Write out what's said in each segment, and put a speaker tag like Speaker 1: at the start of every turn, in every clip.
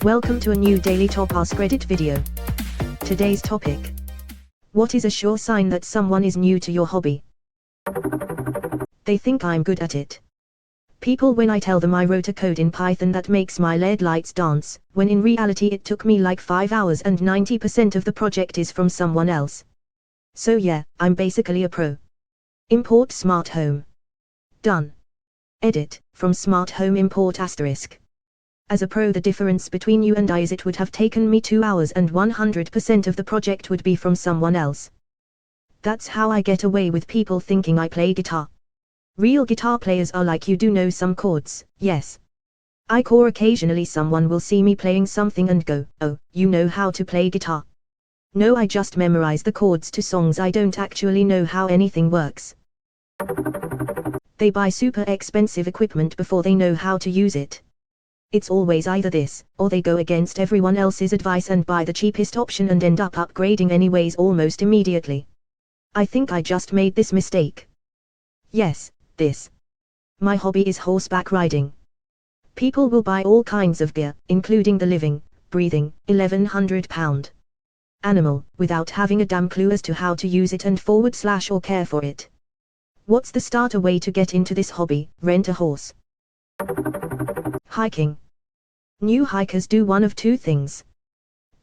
Speaker 1: Welcome to a new daily top Askreddit video. Today's topic. What is a sure sign that someone is new to your hobby? They think I'm good at it. People when I tell them I wrote a code in Python that makes my LED lights dance, when in reality it took me like 5 hours and 90% of the project is from someone else. So yeah, I'm basically a pro. Import smart home. Done. Edit, from smart home import asterisk. As a pro, the difference between you and I is it would have taken me 2 hours and 100% of the project would be from someone else. That's how I get away with people thinking I play guitar. Real guitar players are like, you do know some chords, yes. Or occasionally someone will see me playing something and go, oh, you know how to play guitar. No, I just memorize the chords to songs. I don't actually know how anything works. They buy super expensive equipment before they know how to use it. It's always either this, or they go against everyone else's advice and buy the cheapest option and end up upgrading anyways almost immediately. I think I just made this mistake. Yes, this. My hobby is horseback riding. People will buy all kinds of gear, including the living, breathing, £1,100 animal, without having a damn clue as to how to use it and / or care for it. What's the starter way to get into this hobby? Rent a horse. Hiking. New hikers do one of two things.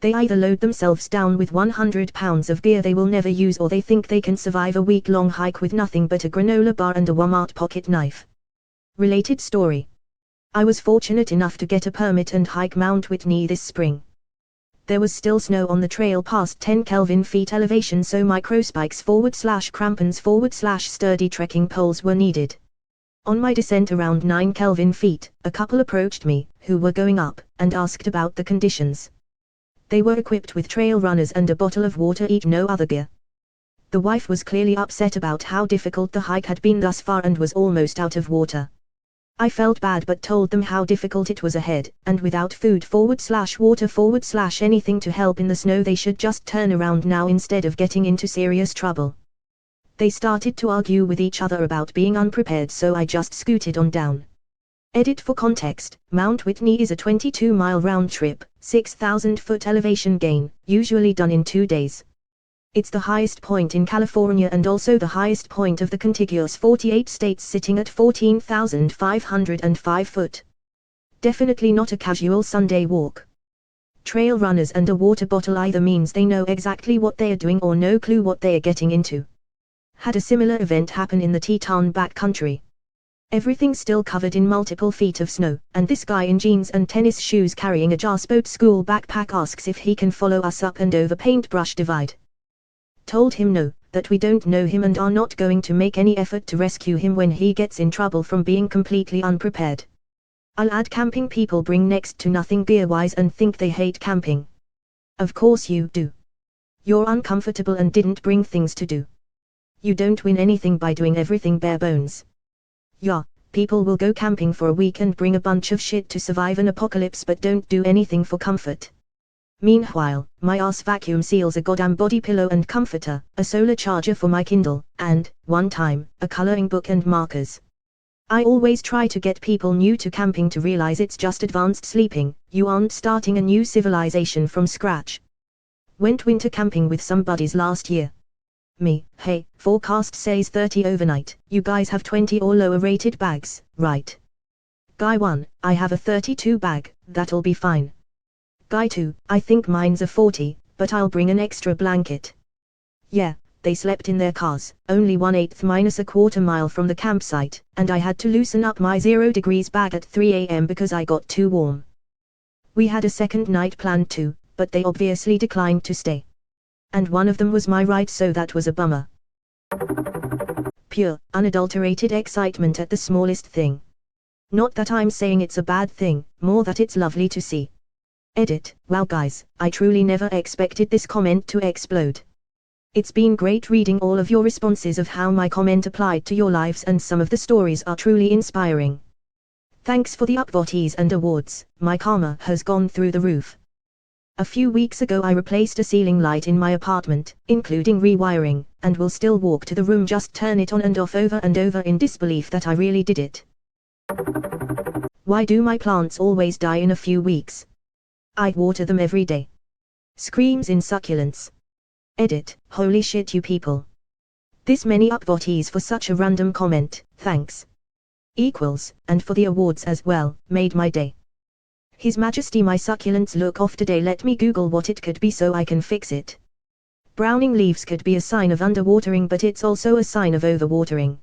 Speaker 1: They either load themselves down with 100 pounds of gear they will never use, or they think they can survive a week-long hike with nothing but a granola bar and a Walmart pocket knife. Related story. I was fortunate enough to get a permit and hike Mount Whitney this spring. There was still snow on the trail past 10 Kelvin feet elevation, so microspikes / crampons / sturdy trekking poles were needed. On my descent around 9 Kelvin feet, a couple approached me, who were going up, and asked about the conditions. They were equipped with trail runners and a bottle of water each, no other gear. The wife was clearly upset about how difficult the hike had been thus far and was almost out of water. I felt bad but told them how difficult it was ahead, and without food / water / anything to help in the snow they should just turn around now instead of getting into serious trouble. They started to argue with each other about being unprepared, so I just scooted on down. Edit for context, Mount Whitney is a 22-mile round trip, 6,000-foot elevation gain, usually done in 2 days. It's the highest point in California and also the highest point of the contiguous 48 states, sitting at 14,505 foot. Definitely not a casual Sunday walk. Trail runners and a water bottle either means they know exactly what they are doing or no clue what they are getting into. Had a similar event happen in the Teton backcountry. Everything still covered in multiple feet of snow, and this guy in jeans and tennis shoes carrying a Jarsport school backpack asks if he can follow us up and over Paintbrush Divide. Told him no, that we don't know him and are not going to make any effort to rescue him when he gets in trouble from being completely unprepared. I'll add, camping people bring next to nothing gear-wise and think they hate camping. Of course you do. You're uncomfortable and didn't bring things to do. You don't win anything by doing everything bare bones. Yeah, people will go camping for a week and bring a bunch of shit to survive an apocalypse but don't do anything for comfort. Meanwhile, my ass vacuum seals a goddamn body pillow and comforter, a solar charger for my Kindle, and, one time, a coloring book and markers. I always try to get people new to camping to realize it's just advanced sleeping, you aren't starting a new civilization from scratch. Went winter camping with some buddies last year. Me, hey, forecast says 30 overnight, you guys have 20 or lower rated bags, right? Guy 1, I have a 32 bag, that'll be fine. Guy 2, I think mine's a 40, but I'll bring an extra blanket. Yeah, they slept in their cars, only 1/8 - a quarter mile from the campsite, and I had to loosen up my 0 degrees bag at 3 a.m. because I got too warm. We had a second night planned too, but they obviously declined to stay. And one of them was my ride, so that was a bummer. Pure, unadulterated excitement at the smallest thing. Not that I'm saying it's a bad thing, more that it's lovely to see. Edit, wow guys, I truly never expected this comment to explode. It's been great reading all of your responses of how my comment applied to your lives, and some of the stories are truly inspiring. Thanks for the upvotes and awards, my karma has gone through the roof. A few weeks ago I replaced a ceiling light in my apartment, including rewiring, and will still walk to the room, just turn it on and off over and over in disbelief that I really did it. Why do my plants always die in a few weeks? I water them every day. Screams in succulents. Edit, holy shit you people. This many upvotes for such a random comment, thanks. Equals, and for the awards as well, made my day. His Majesty my succulents look off today, let me Google what it could be so I can fix it. Browning leaves could be a sign of underwatering, but it's also a sign of overwatering.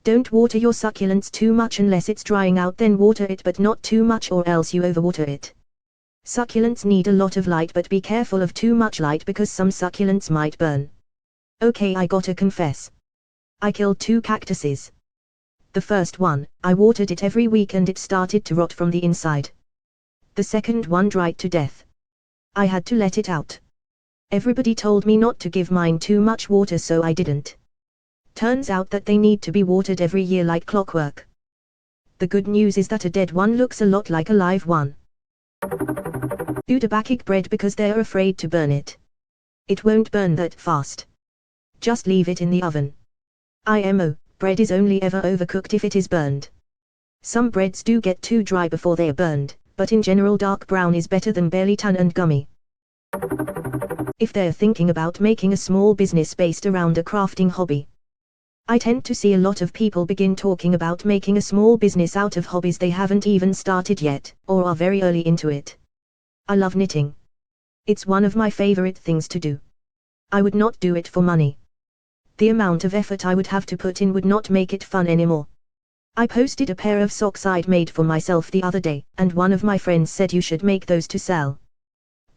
Speaker 1: Don't water your succulents too much unless it's drying out, then water it but not too much or else you overwater it. Succulents need a lot of light, but be careful of too much light because some succulents might burn. Okay, I gotta confess. I killed 2 cactuses. The first one, I watered it every week and it started to rot from the inside. The second one dried to death. I had to let it out. Everybody told me not to give mine too much water, so I didn't. Turns out that they need to be watered every year like clockwork. The good news is that a dead one looks a lot like a live one. Do the backic bread because they're afraid to burn it. It won't burn that fast. Just leave it in the oven. IMO, bread is only ever overcooked if it is burned. Some breads do get too dry before they are burned, but in general dark brown is better than barely tan and gummy. If they're thinking about making a small business based around a crafting hobby. I tend to see a lot of people begin talking about making a small business out of hobbies they haven't even started yet, or are very early into it. I love knitting. It's one of my favorite things to do. I would not do it for money. The amount of effort I would have to put in would not make it fun anymore. I posted a pair of socks I'd made for myself the other day, and one of my friends said you should make those to sell.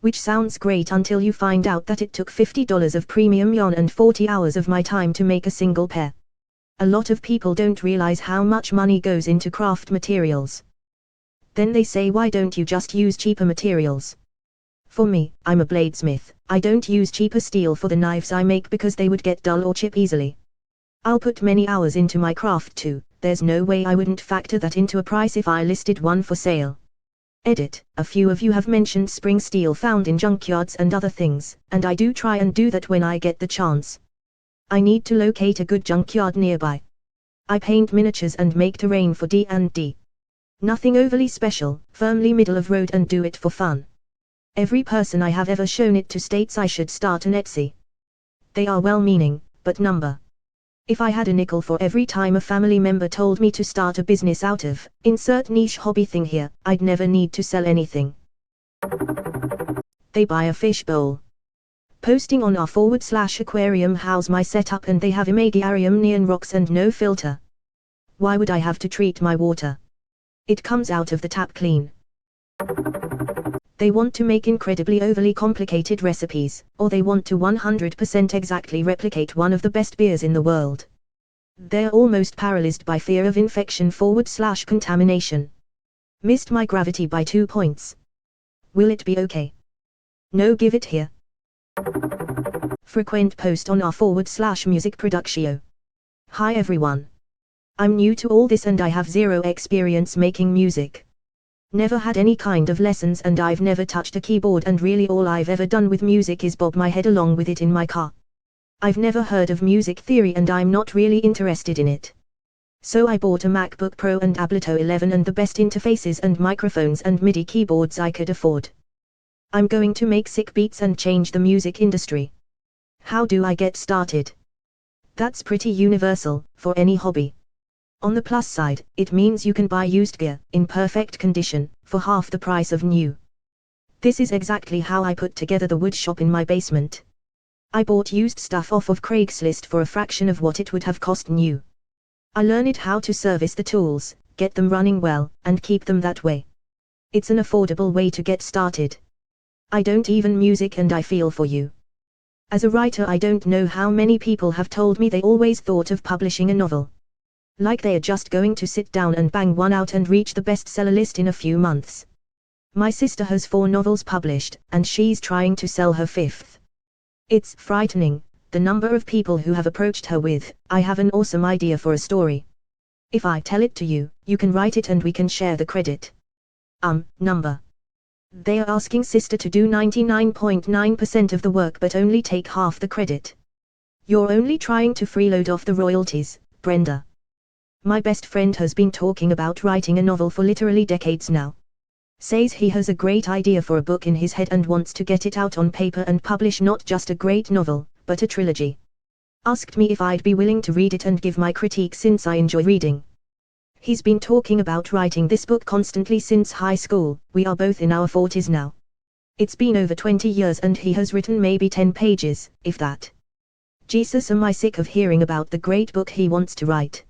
Speaker 1: Which sounds great until you find out that it took $50 of premium yarn and 40 hours of my time to make a single pair. A lot of people don't realize how much money goes into craft materials. Then they say, why don't you just use cheaper materials? For me, I'm a bladesmith. I don't use cheaper steel for the knives I make because they would get dull or chip easily. I'll put many hours into my craft too. There's no way I wouldn't factor that into a price if I listed one for sale. Edit, a few of you have mentioned spring steel found in junkyards and other things, and I do try and do that when I get the chance. I need to locate a good junkyard nearby. I paint miniatures and make terrain for D&D. Nothing overly special, firmly middle of road, and do it for fun. Every person I have ever shown it to states I should start an Etsy. They are well-meaning, but number. If I had a nickel for every time a family member told me to start a business out of, insert niche hobby thing here, I'd never need to sell anything. They buy a fish bowl. Posting on our /Aquarium how's my setup, and they have imaginarium neon rocks and no filter. Why would I have to treat my water? It comes out of the tap clean. They want to make incredibly overly complicated recipes, or they want to 100% exactly replicate one of the best beers in the world. They're almost paralyzed by fear of infection / contamination. Missed my gravity by 2 points. Will it be okay? No, give it here. Frequent post on our /music production. Hi everyone. I'm new to all this and I have zero experience making music. Never had any kind of lessons, and I've never touched a keyboard, and really all I've ever done with music is bob my head along with it in my car. I've never heard of music theory and I'm not really interested in it. So I bought a MacBook Pro and Ableton 11 and the best interfaces and microphones and MIDI keyboards I could afford. I'm going to make sick beats and change the music industry. How do I get started? That's pretty universal, for any hobby. On the plus side, it means you can buy used gear, in perfect condition, for half the price of new. This is exactly how I put together the wood shop in my basement. I bought used stuff off of Craigslist for a fraction of what it would have cost new. I learned how to service the tools, get them running well, and keep them that way. It's an affordable way to get started. I don't even music and I feel for you. As a writer, I don't know how many people have told me they always thought of publishing a novel. Like they are just going to sit down and bang one out and reach the bestseller list in a few months. My sister has 4 novels published, and she's trying to sell her 5th. It's frightening, the number of people who have approached her with, I have an awesome idea for a story. If I tell it to you, you can write it and we can share the credit. Number. They are asking sister to do 99.9% of the work but only take half the credit. You're only trying to freeload off the royalties, Brenda. My best friend has been talking about writing a novel for literally decades now. Says he has a great idea for a book in his head and wants to get it out on paper and publish not just a great novel, but a trilogy. Asked me if I'd be willing to read it and give my critique since I enjoy reading. He's been talking about writing this book constantly since high school. We are both in our 40s now. It's been over 20 years and he has written maybe 10 pages, if that. Jesus, am I sick of hearing about the great book he wants to write.